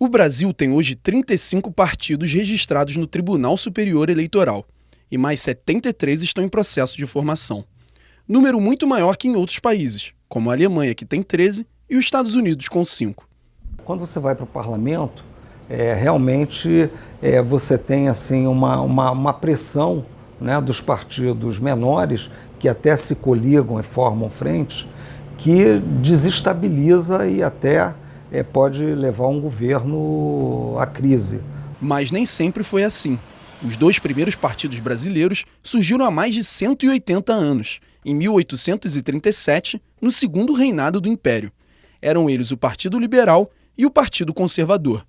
O Brasil tem hoje 35 partidos registrados no Tribunal Superior Eleitoral e mais 73 estão em processo de formação. Número muito maior que em outros países, como a Alemanha, que tem 13, e os Estados Unidos, com 5. Quando você vai para o parlamento, realmente você tem assim, uma pressão, né, dos partidos menores, que até se coligam e formam frentes, que desestabiliza e até pode levar um governo à crise. Mas nem sempre foi assim. Os dois primeiros partidos brasileiros surgiram há mais de 180 anos, em 1837, no segundo reinado do Império. Eram eles o Partido Liberal e o Partido Conservador.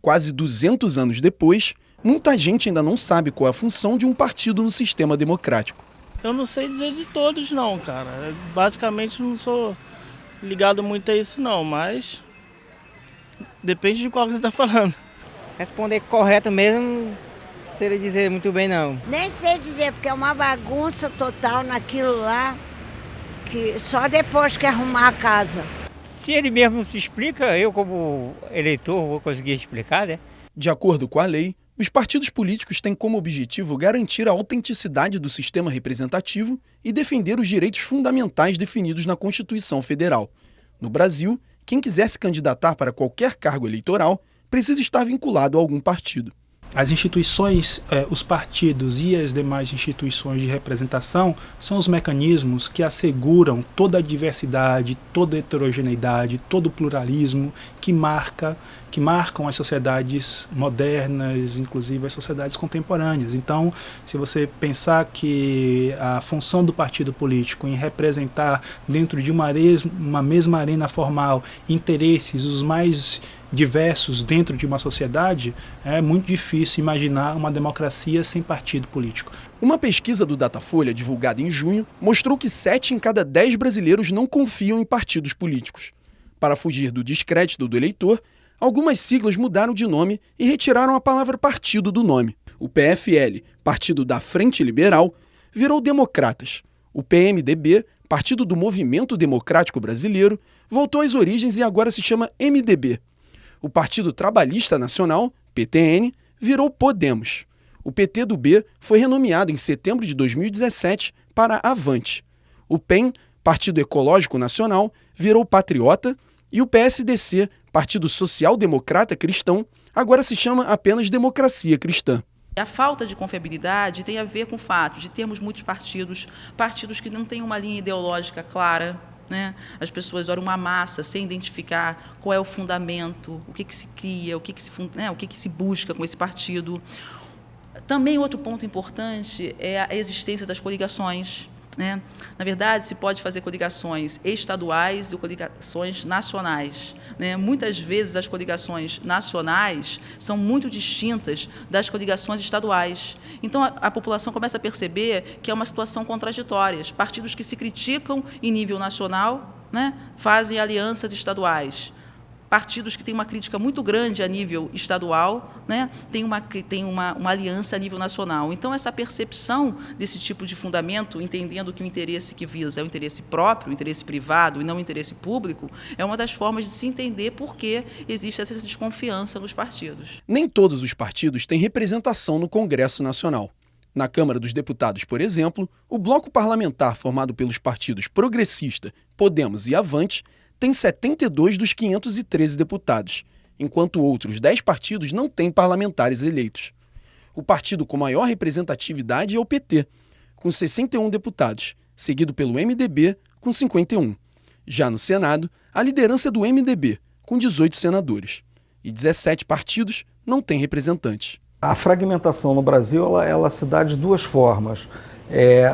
Quase 200 anos depois, muita gente ainda não sabe qual é a função de um partido no sistema democrático. Eu não sei dizer de todos não, cara. Basicamente não sou ligado muito a isso não, mas depende de qual que você está falando. Responder correto mesmo, não sei dizer muito bem não. Nem sei dizer, porque é uma bagunça total naquilo lá, que só depois que arrumar a casa. Se ele mesmo não se explica, eu como eleitor vou conseguir explicar, né? De acordo com a lei, os partidos políticos têm como objetivo garantir a autenticidade do sistema representativo e defender os direitos fundamentais definidos na Constituição Federal. No Brasil, quem quiser se candidatar para qualquer cargo eleitoral precisa estar vinculado a algum partido. As instituições, os partidos e as demais instituições de representação são os mecanismos que asseguram toda a diversidade, toda a heterogeneidade, todo o pluralismo que marcam as sociedades modernas, inclusive as sociedades contemporâneas. Então, se você pensar que a função do partido político em representar dentro de uma mesma arena formal interesses os mais diversos dentro de uma sociedade, é muito difícil imaginar uma democracia sem partido político. Uma pesquisa do Datafolha, divulgada em junho, mostrou que 7 em cada 10 brasileiros não confiam em partidos políticos. Para fugir do descrédito do eleitor, algumas siglas mudaram de nome e retiraram a palavra partido do nome. O PFL, Partido da Frente Liberal, virou Democratas. O PMDB, Partido do Movimento Democrático Brasileiro, voltou às origens e agora se chama MDB. O Partido Trabalhista Nacional, PTN, virou Podemos. O PTdoB foi renomeado em setembro de 2017 para Avante. O PEN, Partido Ecológico Nacional, virou Patriota e o PSDC, Partido Social Democrata Cristão, agora se chama apenas Democracia Cristã. A falta de confiabilidade tem a ver com o fato de termos muitos partidos que não têm uma linha ideológica clara, né? As pessoas olham uma massa sem identificar qual é o fundamento, o que se cria, o que se busca com esse partido. Também outro ponto importante é a existência das coligações, né? Na verdade, se pode fazer coligações estaduais e coligações nacionais, né? Muitas vezes as coligações nacionais são muito distintas das coligações estaduais. Então, a população começa a perceber que é uma situação contraditória. Partidos que se criticam em nível nacional, né, fazem alianças estaduais. Partidos que têm uma crítica muito grande a nível estadual, né, têm uma aliança a nível nacional. Então, essa percepção desse tipo de fundamento, entendendo que o interesse que visa é o interesse próprio, o interesse privado e não o interesse público, é uma das formas de se entender por que existe essa desconfiança nos partidos. Nem todos os partidos têm representação no Congresso Nacional. Na Câmara dos Deputados, por exemplo, o bloco parlamentar formado pelos partidos Progressista, Podemos e Avante tem 72 dos 513 deputados, enquanto outros 10 partidos não têm parlamentares eleitos. O partido com maior representatividade é o PT, com 61 deputados, seguido pelo MDB, com 51. Já no Senado, a liderança é do MDB, com 18 senadores, e 17 partidos não têm representantes. A fragmentação no Brasil ela se dá de duas formas.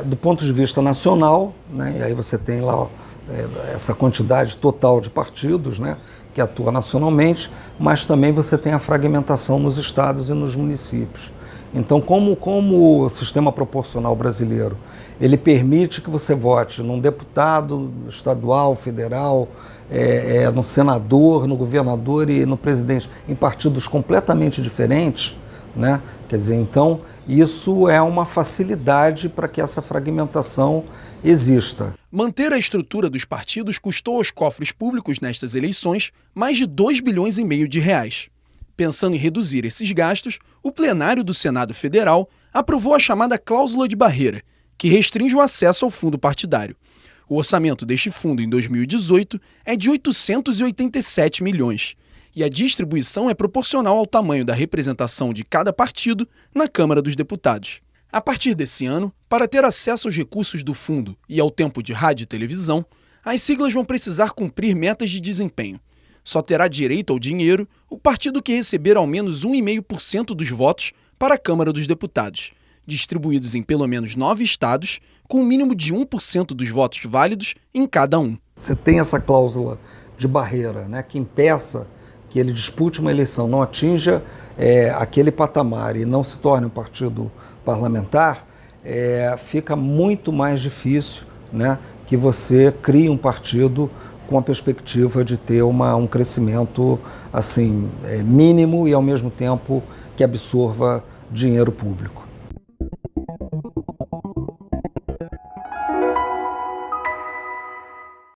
Do ponto de vista nacional, né, e aí você tem lá essa quantidade total de partidos, né, que atua nacionalmente, mas também você tem a fragmentação nos estados e nos municípios. Então, como o sistema proporcional brasileiro, ele permite que você vote num deputado estadual, federal, no senador, no governador e no presidente, em partidos completamente diferentes, né? Quer dizer, então, isso é uma facilidade para que essa fragmentação exista. Manter a estrutura dos partidos custou aos cofres públicos nestas eleições mais de 2,5 bilhões de reais. Pensando em reduzir esses gastos, o plenário do Senado Federal aprovou a chamada cláusula de barreira, que restringe o acesso ao fundo partidário. O orçamento deste fundo em 2018 é de 887 milhões, e a distribuição é proporcional ao tamanho da representação de cada partido na Câmara dos Deputados. A partir desse ano, para ter acesso aos recursos do fundo e ao tempo de rádio e televisão, as siglas vão precisar cumprir metas de desempenho. Só terá direito ao dinheiro o partido que receber ao menos 1,5% dos votos para a Câmara dos Deputados, distribuídos em pelo menos 9 estados, com um mínimo de 1% dos votos válidos em cada um. Você tem essa cláusula de barreira, né, que impeça que ele dispute uma eleição, não atinja aquele patamar e não se torne um partido parlamentar, fica muito mais difícil, né, que você crie um partido com a perspectiva de ter um crescimento assim, mínimo e, ao mesmo tempo, que absorva dinheiro público.